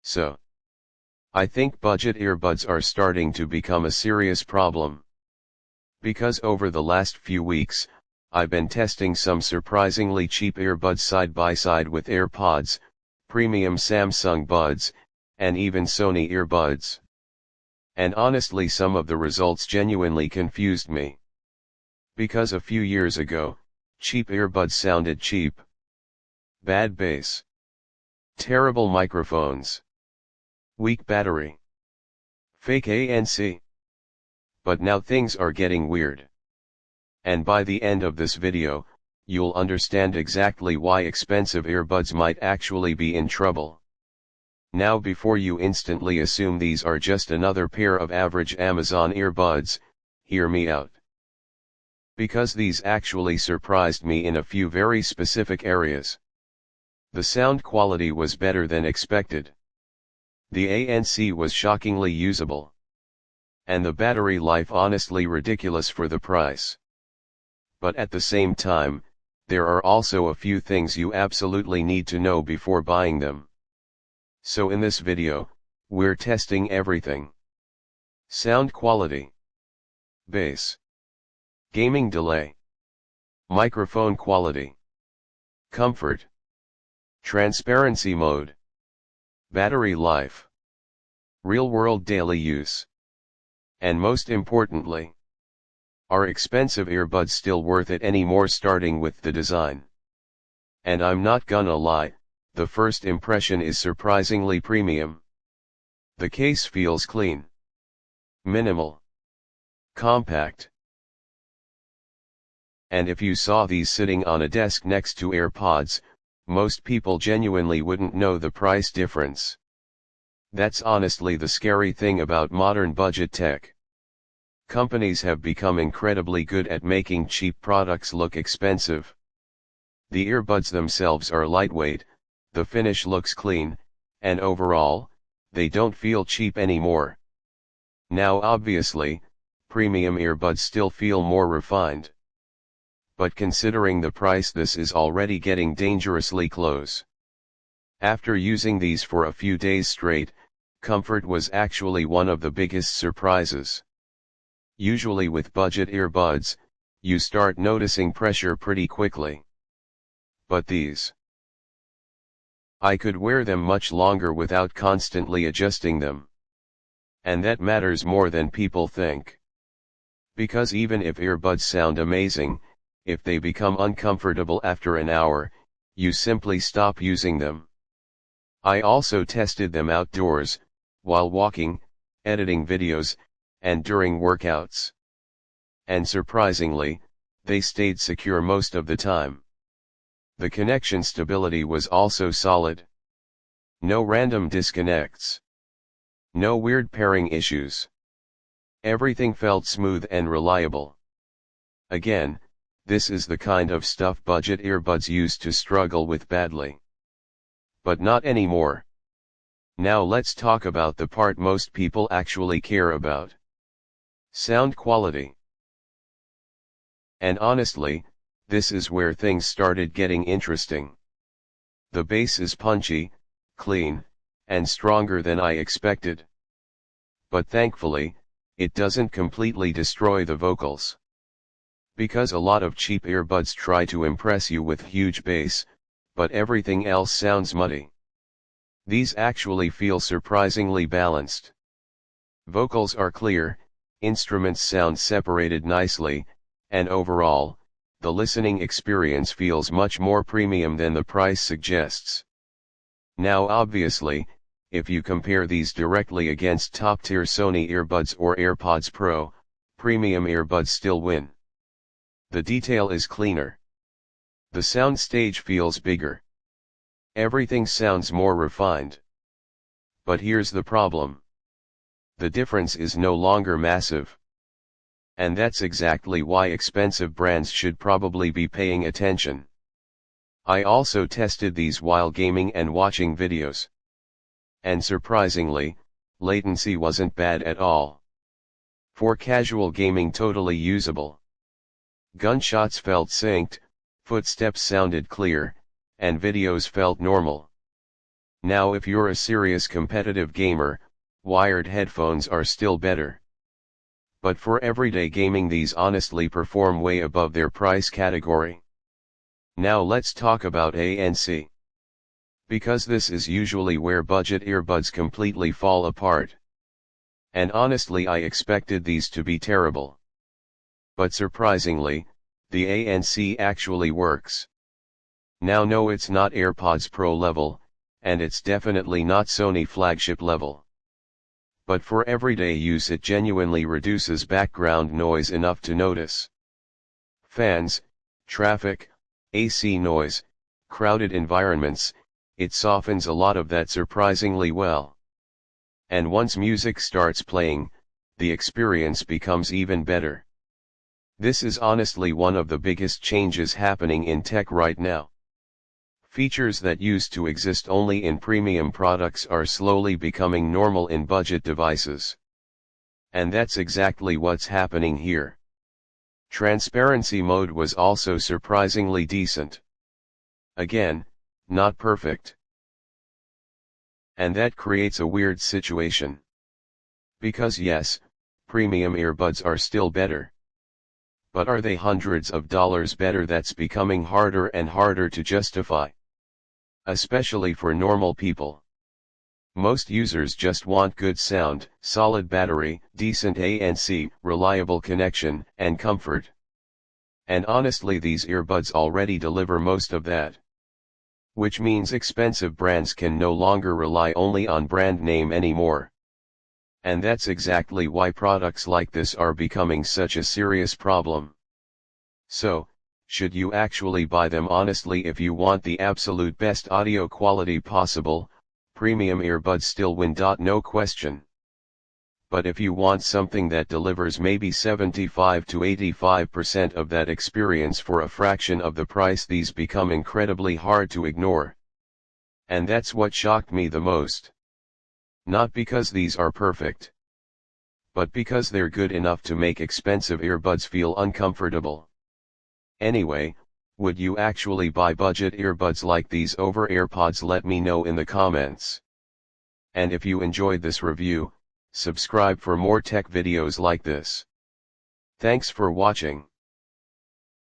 So, I think budget earbuds are starting to become a serious problem. Because over the last few weeks, I've been testing some surprisingly cheap earbuds side by side with AirPods, premium Samsung buds, and even Sony earbuds. And honestly, some of the results genuinely confused me. Because a few years ago, cheap earbuds sounded cheap. Bad bass. Terrible microphones. Weak battery. Fake ANC. But now things are getting weird. And by the end of this video, you'll understand exactly why expensive earbuds might actually be in trouble. Now, before you instantly assume these are just another pair of average Amazon earbuds, hear me out. Because these actually surprised me in a few very specific areas. The sound quality was better than expected. The ANC was shockingly usable. And the battery life honestly ridiculous for the price. But at the same time, there are also a few things you absolutely need to know before buying them. So in this video, we're testing everything. Sound quality. Bass. Gaming delay. Microphone quality. Comfort. Transparency mode. Battery life. Real-world daily use. And most importantly, are expensive earbuds still worth it anymore, starting with the design? And I'm not gonna lie, the first impression is surprisingly premium. The case feels clean. Minimal. Compact. And if you saw these sitting on a desk next to AirPods, most people genuinely wouldn't know the price difference. That's honestly the scary thing about modern budget tech. Companies have become incredibly good at making cheap products look expensive. The earbuds themselves are lightweight, the finish looks clean, and overall, they don't feel cheap anymore. Now obviously, premium earbuds still feel more refined. But considering the price, this is already getting dangerously close. After using these for a few days straight, comfort was actually one of the biggest surprises. Usually with budget earbuds, you start noticing pressure pretty quickly. But these, I could wear them much longer without constantly adjusting them. And that matters more than people think. Because even if earbuds sound amazing, if they become uncomfortable after an hour, you simply stop using them. I also tested them outdoors, while walking, editing videos, and during workouts. And surprisingly, they stayed secure most of the time. The connection stability was also solid. No random disconnects. No weird pairing issues. Everything felt smooth and reliable. Again, this is the kind of stuff budget earbuds used to struggle with badly. But not anymore. Now let's talk about the part most people actually care about. Sound quality. And honestly, this is where things started getting interesting. The bass is punchy, clean, and stronger than I expected. But thankfully, it doesn't completely destroy the vocals. Because a lot of cheap earbuds try to impress you with huge bass, but everything else sounds muddy. These actually feel surprisingly balanced. Vocals are clear, instruments sound separated nicely, and overall, the listening experience feels much more premium than the price suggests. Now obviously, if you compare these directly against top-tier Sony earbuds or AirPods Pro, premium earbuds still win. The detail is cleaner. The sound stage feels bigger. Everything sounds more refined. But here's the problem. The difference is no longer massive. And that's exactly why expensive brands should probably be paying attention. I also tested these while gaming and watching videos. And surprisingly, latency wasn't bad at all. For casual gaming, totally usable. Gunshots felt synced, footsteps sounded clear, and videos felt normal. Now if you're a serious competitive gamer, wired headphones are still better. But for everyday gaming these honestly perform way above their price category. Now let's talk about ANC. Because this is usually where budget earbuds completely fall apart. And honestly I expected these to be terrible. But surprisingly, the ANC actually works. Now no, it's not AirPods Pro level, and it's definitely not Sony flagship level. But for everyday use it genuinely reduces background noise enough to notice. Fans, traffic, AC noise, crowded environments, it softens a lot of that surprisingly well. And once music starts playing, the experience becomes even better. This is honestly one of the biggest changes happening in tech right now. Features that used to exist only in premium products are slowly becoming normal in budget devices. And that's exactly what's happening here. Transparency mode was also surprisingly decent. Again, not perfect. And that creates a weird situation. Because yes, premium earbuds are still better. But are they hundreds of dollars better? That's becoming harder and harder to justify. Especially for normal people. Most users just want good sound, solid battery, decent ANC, reliable connection, and comfort. And honestly these earbuds already deliver most of that. Which means expensive brands can no longer rely only on brand name anymore. And that's exactly why products like this are becoming such a serious problem. So, should you actually buy them? Honestly, if you want the absolute best audio quality possible, premium earbuds still win. No question. But if you want something that delivers maybe 75 to 85% of that experience for a fraction of the price, these become incredibly hard to ignore. And that's what shocked me the most. Not because these are perfect, but because they're good enough to make expensive earbuds feel uncomfortable. Anyway, would you actually buy budget earbuds like these over AirPods? Let me know in the comments. And if you enjoyed this review, subscribe for more tech videos like this. Thanks for watching.